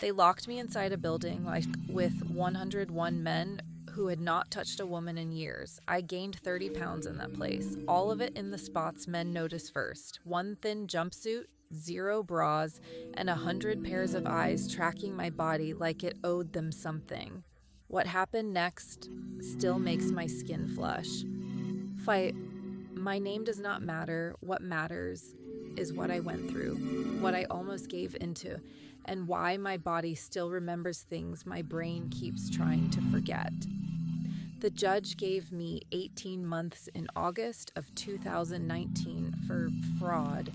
They locked me inside a building with 101 men who had not touched a woman in years. I gained 30 pounds in that place, all of it in the spots men notice first. One thin jumpsuit, 0 bras, and 100 pairs of eyes tracking my body like it owed them something. What happened next still makes my skin flush. Fight. My name does not matter. What matters is what I went through, what I almost gave into, and why my body still remembers things my brain keeps trying to forget. The judge gave me 18 months in August of 2019 for fraud,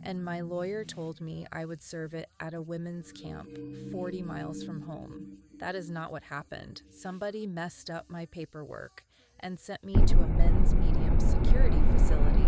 and my lawyer told me I would serve it at a women's camp 40 miles from home. That is not what happened. Somebody messed up my paperwork and sent me to a men's medium security facility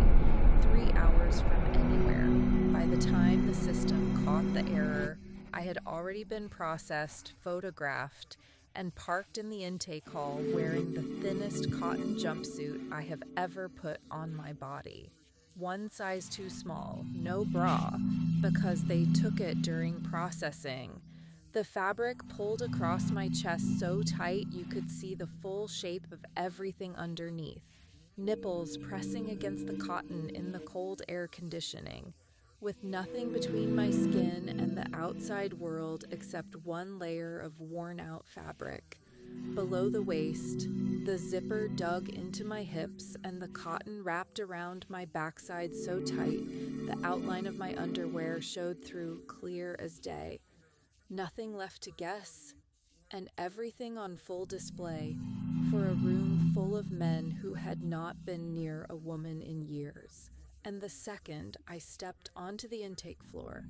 3 hours from anywhere. By the time the system caught the error, I had already been processed, photographed, and parked in the intake hall wearing the thinnest cotton jumpsuit I have ever put on my body. One size too small, no bra, because they took it during processing. The fabric pulled across my chest so tight you could see the full shape of everything underneath. Nipples pressing against the cotton in the cold air conditioning, with nothing between my skin and the outside world except one layer of worn-out fabric. Below the waist, the zipper dug into my hips and the cotton wrapped around my backside so tight the outline of my underwear showed through clear as day. Nothing left to guess, and everything on full display for a room full of men who had not been near a woman in years. And the second I stepped onto the intake floor,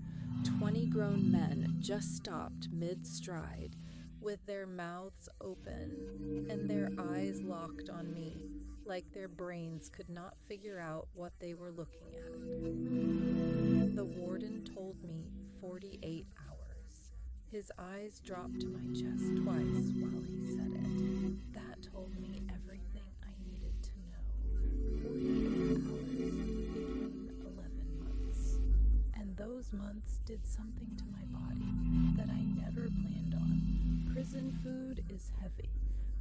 20 grown men just stopped mid-stride with their mouths open and their eyes locked on me, like their brains could not figure out what they were looking at. The warden told me 48 hours. His eyes dropped to my chest twice while he said it. That told me everything I needed to know. 48 hours became 11 months. And those months did something to my body that I never planned on. Prison food is heavy.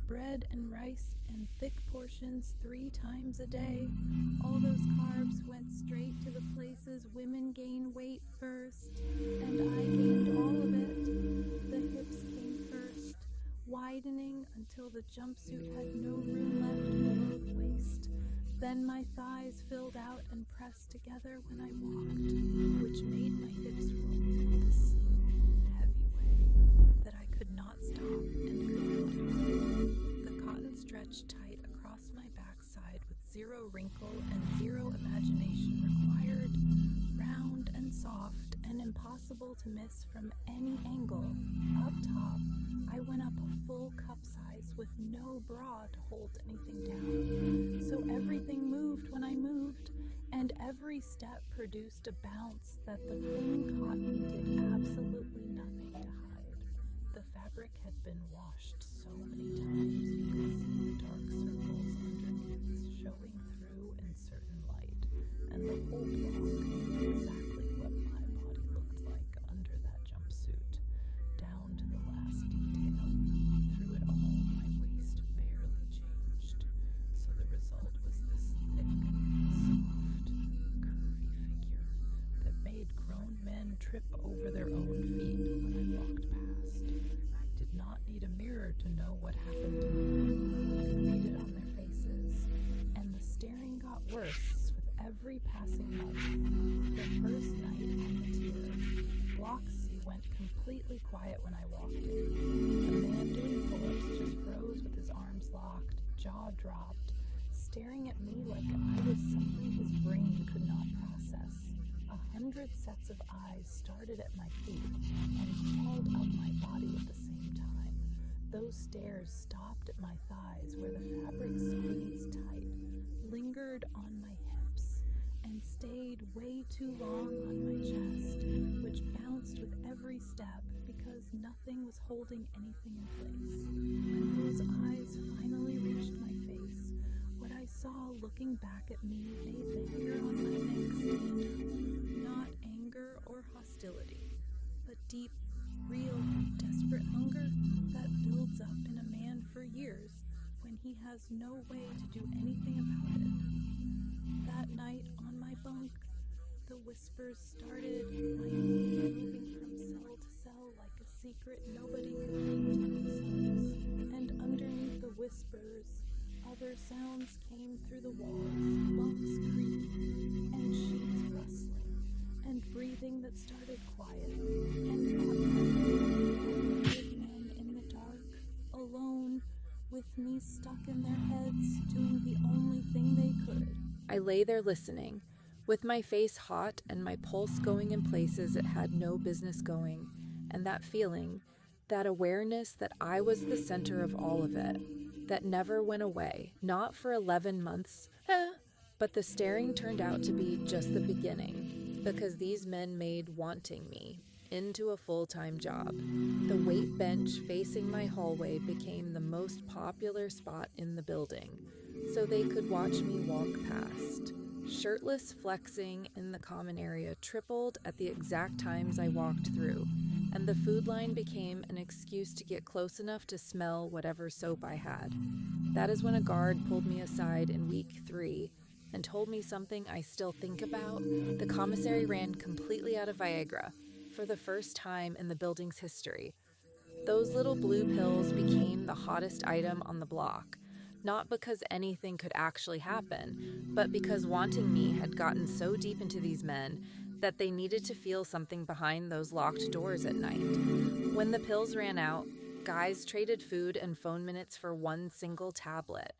Bread and rice and thick portions 3 times a day. All those carbs went straight to the places women gain weight first, and I gained all of it. The hips came first, widening until the jumpsuit had no room left below the waist. Then my thighs filled out and pressed together when I walked, which made my hips roll with this heavy way that I could not stop and could not hide. The cotton stretched tight across my backside with 0 wrinkle and 0 imagination required, round and soft and impossible to miss from any angle. Up top, I went up a full cup size with no bra to hold anything down. So everything moved when I moved, and every step produced a bounce that the thin cotton did absolutely nothing to hide. The fabric had been washed so many times you could see the dark circles underneath showing through in certain light, and the whole block knew exactly what my body looked like under that jumpsuit, down to the last detail. Through it all, my waist barely changed, so the result was this thick, soft, curvy figure that made grown men trip over their own feet when I walked past. I did not need a mirror to know what happened to me. I could read it on their faces, and the staring got worse with every passing month. The first night on the tier, Block C went completely quiet when I walked in. The man doing pull-ups just froze with his arms locked, jaw dropped, staring at me like I was something his brain could not process. 100 sets of eyes started at my feet and crawled up my body at the same time. Those stares stopped at my thighs where the fabric squeezed tight, lingered on my hips, and stayed way too long on my chest, which bounced with every step because nothing was holding anything in place. When those eyes finally reached my face, what I saw looking back at me made the hair on my neck stand up. Not anger or hostility, but deep, real has no way to do anything about it. That night on my bunk, the whispers started moving from cell to cell like a secret nobody could keep to themselves. And underneath the whispers, other sounds came through the walls, bunks creaking, and sheets rustling, and breathing that started quiet, and not nothing but men in the dark, alone, with me stuck in their heads, doing the only thing they could. I lay there listening, with my face hot and my pulse going in places it had no business going, and that feeling, that awareness that I was the center of all of it, that never went away, not for 11 months, but the staring turned out to be just the beginning, because these men made wanting me into a full-time job. The weight bench facing my hallway became the most popular spot in the building, so they could watch me walk past. Shirtless flexing in the common area tripled at the exact times I walked through, and the food line became an excuse to get close enough to smell whatever soap I had. That is when a guard pulled me aside in week 3 and told me something I still think about. The commissary ran completely out of Viagra for the first time in the building's history. Those little blue pills became the hottest item on the block, not because anything could actually happen, but because wanting me had gotten so deep into these men that they needed to feel something behind those locked doors at night. When the pills ran out, guys traded food and phone minutes for one single tablet.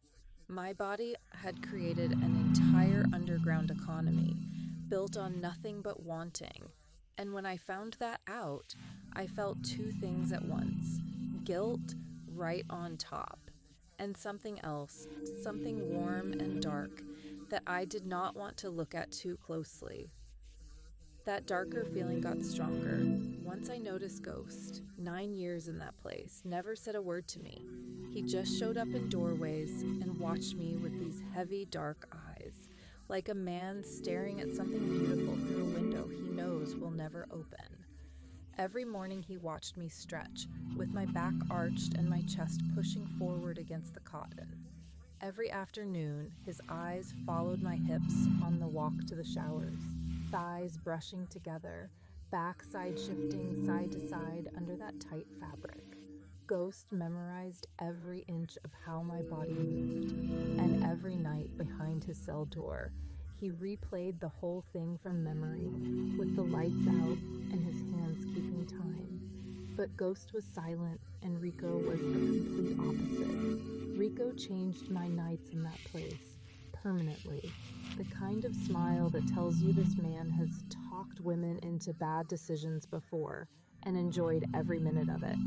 My body had created an entire underground economy built on nothing but wanting. And when I found that out, I felt 2 things at once: guilt right on top, and something else, something warm and dark that I did not want to look at too closely. That darker feeling got stronger once I noticed Ghost, 9 years in that place, never said a word to me. He just showed up in doorways and watched me with these heavy, dark eyes, like a man staring at something beautiful through a window he knows will never open. Every morning he watched me stretch, with my back arched and my chest pushing forward against the cotton. Every afternoon, his eyes followed my hips on the walk to the showers, thighs brushing together, backside shifting side to side under that tight fabric. Ghost memorized every inch of how my body moved, and every night behind his cell door, he replayed the whole thing from memory, with the lights out and his hands keeping time. But Ghost was silent, and Rico was the complete opposite. Rico changed my nights in that place, permanently. The kind of smile that tells you this man has talked women into bad decisions before, and enjoyed every minute of it.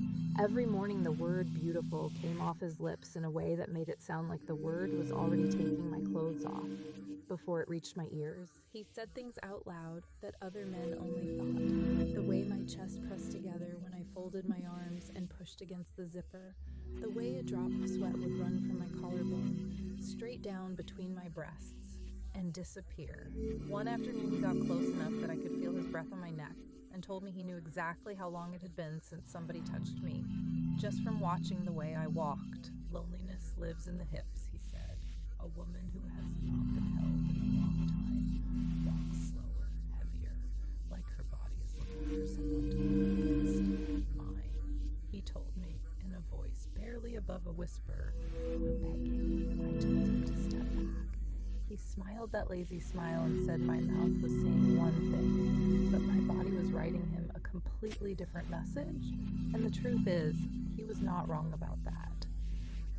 Every morning the word beautiful came off his lips in a way that made it sound like the word was already taking my clothes off before it reached my ears. He said things out loud that other men only thought. The way my chest pressed together when I folded my arms and pushed against the zipper. The way a drop of sweat would run from my collarbone, straight down between my breasts, and disappear. One afternoon he got close enough that I could feel his breath on my neck, and told me he knew exactly how long it had been since somebody touched me, just from watching the way I walked. Loneliness lives in the hips, he said. A woman who has not been held in a long time walks slower, heavier, like her body is looking for someone to lean against. Mine, he told me in a voice barely above a whisper. I'm begging. I told him to step back. He smiled that lazy smile and said my mouth was saying one thing, but my body was writing him a completely different message. And the truth is, he was not wrong about that.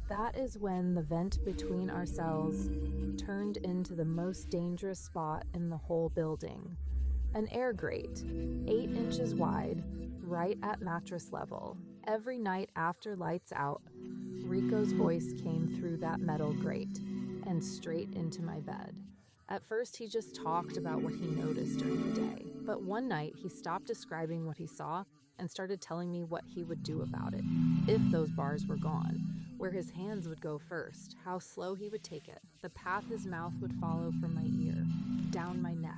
That is when the vent between our cells turned into the most dangerous spot in the whole building. An air grate, 8 inches wide, right at mattress level. Every night after lights out, Rico's voice came through that metal grate and straight into my bed. At first, he just talked about what he noticed during the day, but one night he stopped describing what he saw and started telling me what he would do about it, if those bars were gone, where his hands would go first, how slow he would take it, the path his mouth would follow from my ear, down my neck,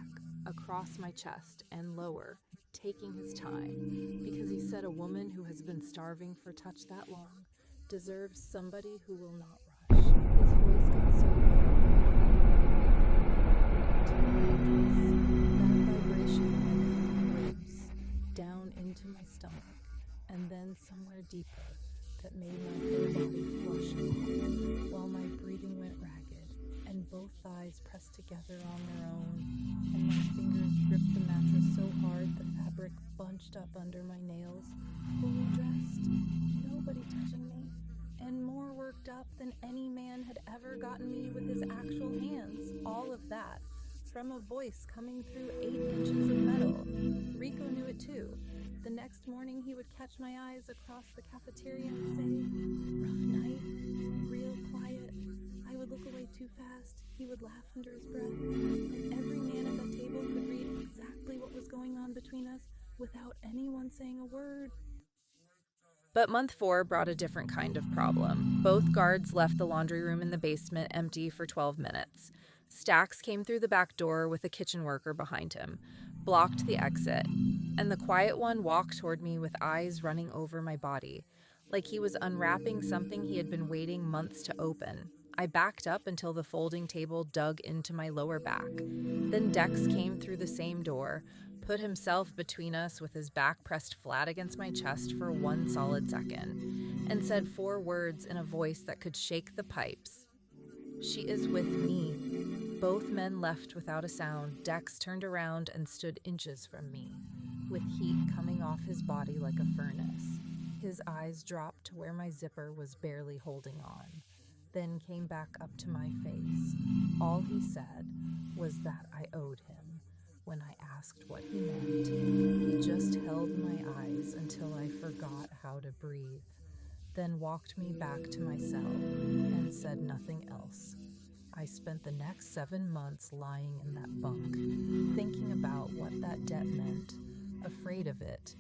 across my chest, and lower, taking his time, because he said a woman who has been starving for touch that long deserves somebody who will not rush. His chest got so warm I could feel it vibrate. That vibration went through my ribs, down into my stomach, and then somewhere deeper that made my whole body flush and hot, while my breathing went ragged, and both thighs pressed together on their own, and my fingers gripped the mattress so hard the fabric bunched up under my nails, fully dressed, nobody touching me, and more worked up than any man had ever gotten me with his actual hands. All of that from a voice coming through 8 inches of metal. Rico knew it too. The next morning he would catch my eyes across the cafeteria and say, "Rough night, real quiet." I would look away too fast. He would laugh under his breath, and every man at that table could read exactly what was going on between us without anyone saying a word. But month 4 brought a different kind of problem. Both guards left the laundry room in the basement empty for 12 minutes. Stax came through the back door with a kitchen worker behind him, blocked the exit, and the quiet one walked toward me with eyes running over my body, like he was unwrapping something he had been waiting months to open. I backed up until the folding table dug into my lower back. Then Dex came through the same door, put himself between us with his back pressed flat against my chest for 1 solid second, and said 4 words in a voice that could shake the pipes. "She is with me." Both men left without a sound. Dex turned around and stood inches from me, with heat coming off his body like a furnace. His eyes dropped to where my zipper was barely holding on, then came back up to my face. All he said was that I owed him. When I asked what he meant, he just held my eyes until I forgot how to breathe, then walked me back to my cell and said nothing else. I spent the next 7 months lying in that bunk, thinking about what that debt meant, afraid of it,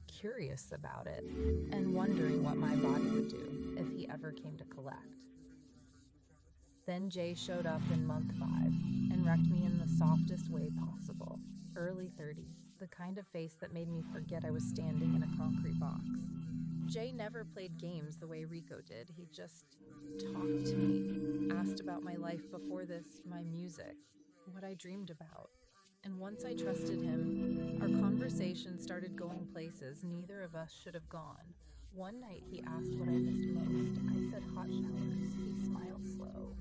curious about it, and wondering what my body would do if he ever came to collect. Then Jay showed up in month 5 and wrecked me in the softest way possible. Early 30s, the kind of face that made me forget I was standing in a concrete box. Jay never played games the way Rico did. He just talked to me, asked about my life before this, my music, what I dreamed about. And once I trusted him, our conversation started going places neither of us should have gone. One night he asked what I missed most. I said hot showers. He smiled slow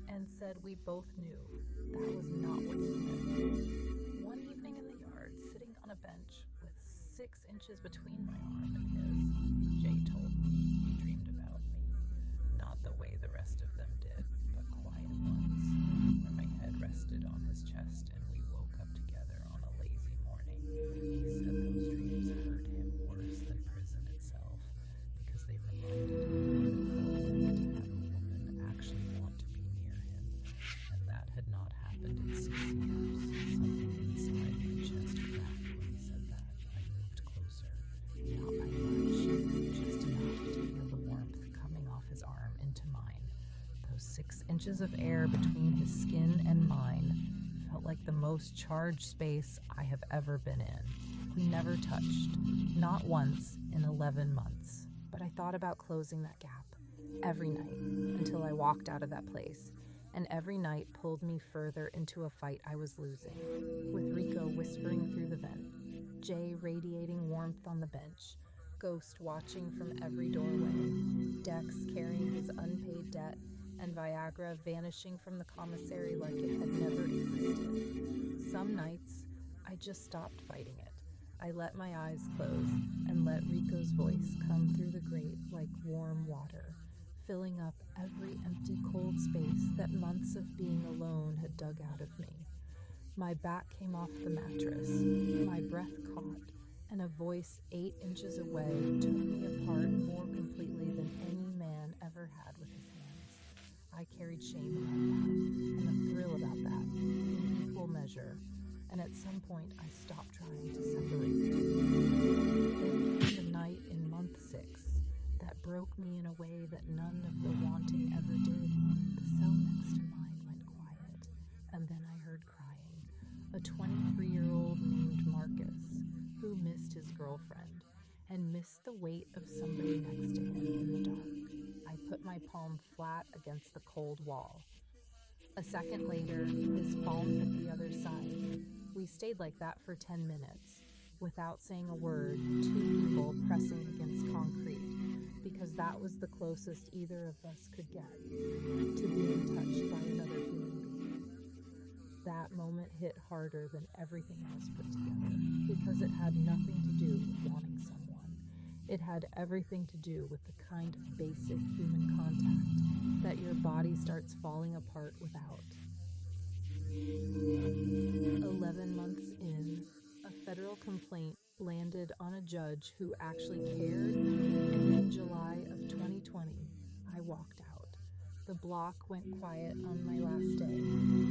and said we both knew that was not what he meant. One evening in the yard, sitting on a bench with 6 inches between my arm and his, Jay told me he dreamed about me. Not the way the rest of them did, but quiet ones, where my head rested on his chest and we woke up together on a lazy morning. He said those dreams hurt him worse than prison itself, because they reminded him what it felt like to have a woman actually want to be near him, and that had not happened in 6 years. Something inside my chest cracked when he said that. I moved closer, not by much, just enough to feel the warmth coming off his arm into mine. Those 6 inches of air between his skin and mine felt like the most charged space I have ever been in. We never touched, not once in 11 months. But I thought about closing that gap every night until I walked out of that place. And every night pulled me further into a fight I was losing, with Rico whispering through the vent, Jay radiating warmth on the bench, Ghost watching from every doorway, Dex carrying his unpaid debt, and Viagra vanishing from the commissary like it had never existed. Some nights, I just stopped fighting it. I let my eyes close and let Rico's voice come through the grate like warm water, filling up every empty cold space that months of being alone had dug out of me. My back came off the mattress, my breath caught, and a voice 8 inches away took me apart more completely than any man ever had with his hands. I carried shame about that, and a thrill about that, in equal measure, and at some point I stopped trying to separate the two. Then came the night in month 6 that broke me in a way that none of the wanting ever did. The cell next to mine went quiet, and then I heard crying. A 23-year-old named Marcus, who missed his girlfriend and missed the weight of somebody next to him in the dark. I put my palm palm flat against the cold wall. A second later, his palm hit the other side. We stayed like that for 10 minutes, without saying a word, two people pressing against concrete, because that was the closest either of us could get to being touched by another human being. That moment hit harder than everything else put together, because it had nothing to do with wanting someone. It had everything to do with the kind of basic human contact that your body starts falling apart without. 11 months in, a federal complaint landed on a judge who actually cared, and in July of 2020, I walked out. The block went quiet on my last day,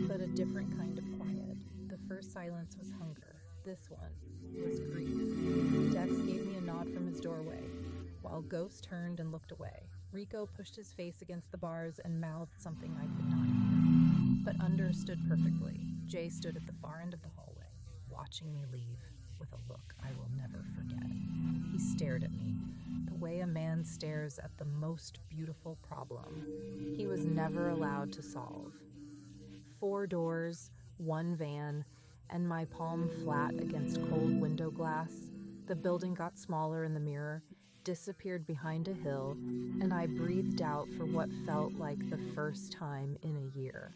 but a different kind of quiet. The first silence was hunger. This one was grief. Dex gave me a nod from his doorway, while Ghost turned and looked away. Rico pushed his face against the bars and mouthed something I could not hear, but understood perfectly. Jay stood at the far end of the hallway, watching me leave with a look I will never forget. He stared at me, the way a man stares at the most beautiful problem he was never allowed to solve. 4 doors, 1 van, and my palm flat against cold window glass. The building got smaller in the mirror, disappeared behind a hill, and I breathed out for what felt like the first time in a year.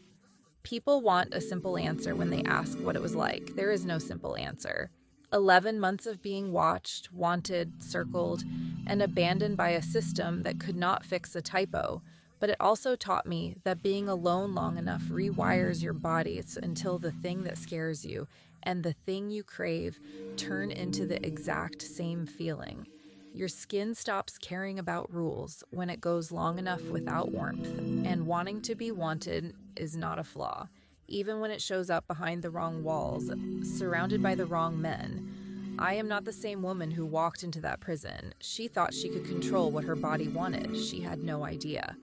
People want a simple answer when they ask what it was like. There is no simple answer. 11 months of being watched, wanted, circled, and abandoned by a system that could not fix a typo. But it also taught me that being alone long enough rewires your body until the thing that scares you and the thing you crave turn into the exact same feeling. Your skin stops caring about rules when it goes long enough without warmth, and wanting to be wanted is not a flaw, even when it shows up behind the wrong walls, surrounded by the wrong men. I am not the same woman who walked into that prison. She thought she could control what her body wanted. She had no idea.